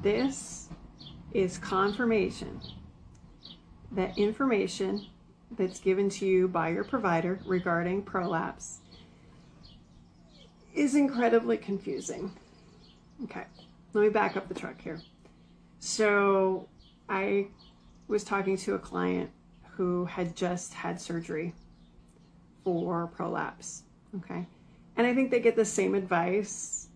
This is confirmation that information that's given to you by your provider regarding prolapse is incredibly confusing. Okay, let me back up the truck here. So I was talking to a client who had just had surgery for prolapse, okay? And I think they get the same advice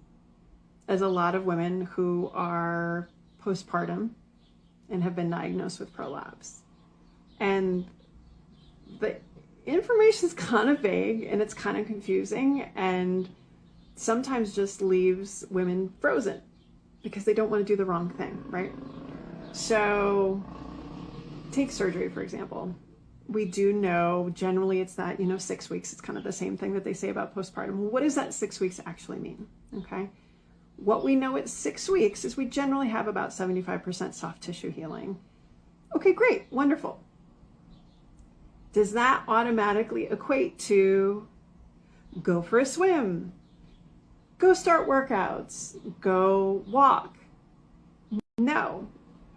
as a lot of women who are postpartum and have been diagnosed with prolapse. And the information is kind of vague and it's kind of confusing and sometimes just leaves women frozen because they don't want to do the wrong thing, right? So take surgery, for example. We do know generally it's that, 6 weeks. It's kind of the same thing that they say about postpartum. What does that 6 weeks actually mean? Okay. What we know at 6 weeks is we generally have about 75% soft tissue healing. Okay, great, wonderful. Does that automatically equate to go for a swim, go start workouts, go walk? No.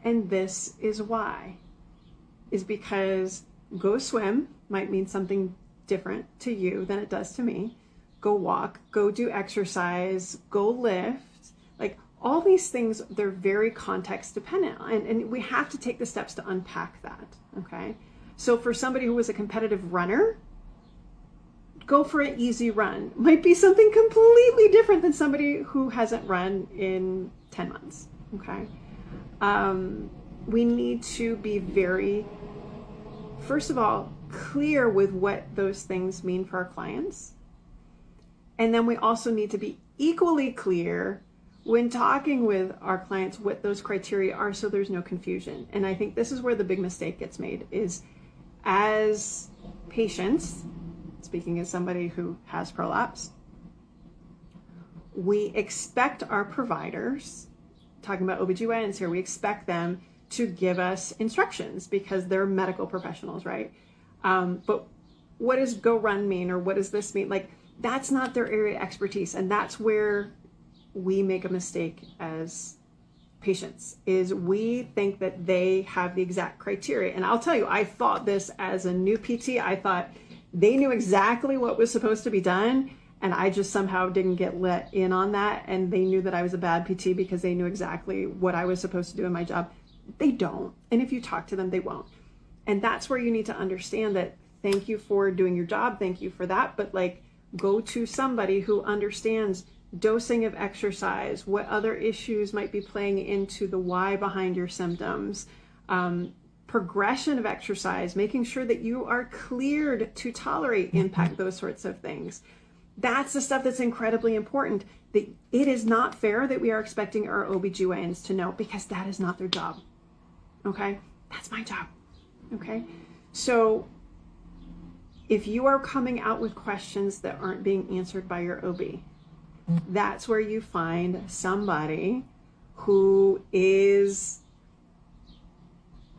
And this is why. Is because go swim might mean something different to you than it does to me. Go walk, go do exercise, go lift. Like all these things, they're very context dependent. And we have to take the steps to unpack that, okay? So for somebody who was a competitive runner, go for an easy run. Might be something completely different than somebody who hasn't run in 10 months, okay? We need to be very, first of all, clear with what those things mean for our clients. And then we also need to be equally clear when talking with our clients what those criteria are so there's no confusion. And I think this is where the big mistake gets made is as patients, speaking as somebody who has prolapse, we expect our providers, talking about OBGYNs here, we expect them to give us instructions because they're medical professionals, right? But what does go run mean, or what does this mean? Like, that's not their area of expertise. And that's where we make a mistake as patients, is we think that they have the exact criteria. And I'll tell you, I thought this as a new PT. I thought they knew exactly what was supposed to be done. And I just somehow didn't get let in on that. And they knew that I was a bad PT because they knew exactly what I was supposed to do in my job. They don't. And if you talk to them, they won't. And that's where you need to understand that, thank you for doing your job. Thank you for that. But like, go to somebody who understands dosing of exercise, what other issues might be playing into the why behind your symptoms, progression of exercise, making sure that you are cleared to tolerate impact, those sorts of things. That's the stuff that's incredibly important. That it is not fair that we are expecting our OBGYNs to know, because that is not their job. Okay? That's my job. Okay? So if you are coming out with questions that aren't being answered by your OB, that's where you find somebody who is,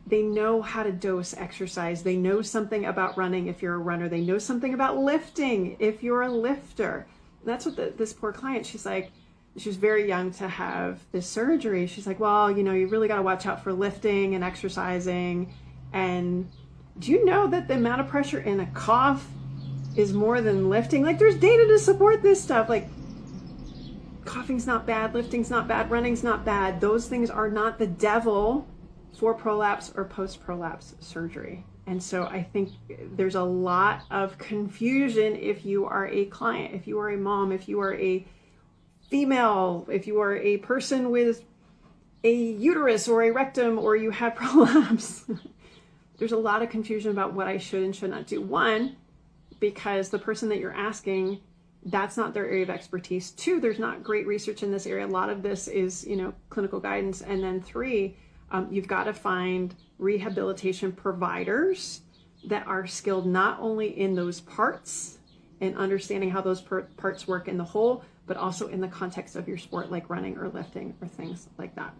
they know how to dose exercise. They know something about running if you're a runner. They know something about lifting if you're a lifter. And that's what this poor client, she's like, she was very young to have this surgery. She's like, well, you really got to watch out for lifting and exercising. And do you know that the amount of pressure in a cough is more than lifting? Like, there's data to support this stuff. Like, coughing's not bad, lifting's not bad, running's not bad. Those things are not the devil for prolapse or post-prolapse surgery. And so I think there's a lot of confusion if you are a client, if you are a mom, if you are a female, if you are a person with a uterus or a rectum, or you have prolapse. There's a lot of confusion about what I should and should not do. One, because the person that you're asking, that's not their area of expertise. Two, there's not great research in this area. A lot of this is, clinical guidance. And then three, you've got to find rehabilitation providers that are skilled not only in those parts and understanding how those parts work in the whole, but also in the context of your sport, like running or lifting or things like that.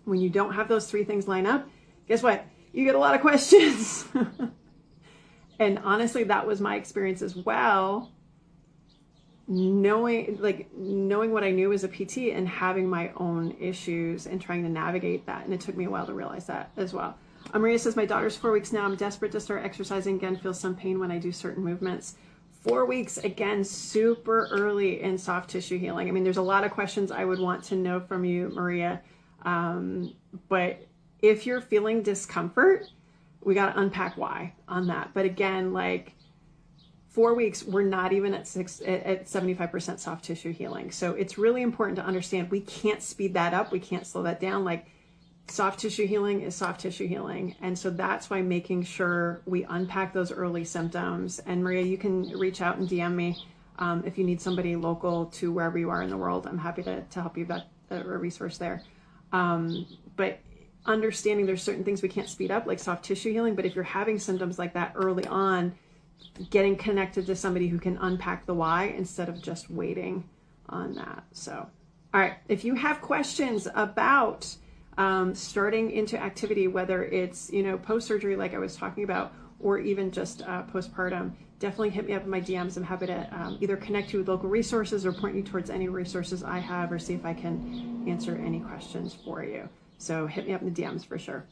When you don't have those three things line up, guess what? You get a lot of questions. And honestly, that was my experience as well. knowing what I knew as a PT and having my own issues and trying to navigate that. And it took me a while to realize that as well. Maria says, my daughter's 4 weeks now. I'm desperate to start exercising again. Feel some pain when I do certain movements. 4 weeks, again, super early in soft tissue healing. I mean, there's a lot of questions I would want to know from you, Maria. But if you're feeling discomfort, we got to unpack why on that. But again, like 4 weeks, we're not even at 75% soft tissue healing. So it's really important to understand we can't speed that up. We can't slow that down. Like soft tissue healing is soft tissue healing. And so that's why making sure we unpack those early symptoms. And Maria, you can reach out and DM me if you need somebody local to wherever you are in the world. I'm happy to help you vet a resource there. But understanding there's certain things we can't speed up, like soft tissue healing. But if you're having symptoms like that early on, getting connected to somebody who can unpack the why instead of just waiting on that. So, all right, if you have questions about starting into activity, whether it's, post-surgery like I was talking about, or even just postpartum, definitely hit me up in my DMs. I'm happy to either connect you with local resources or point you towards any resources I have, or see if I can answer any questions for you. So hit me up in the DMs for sure.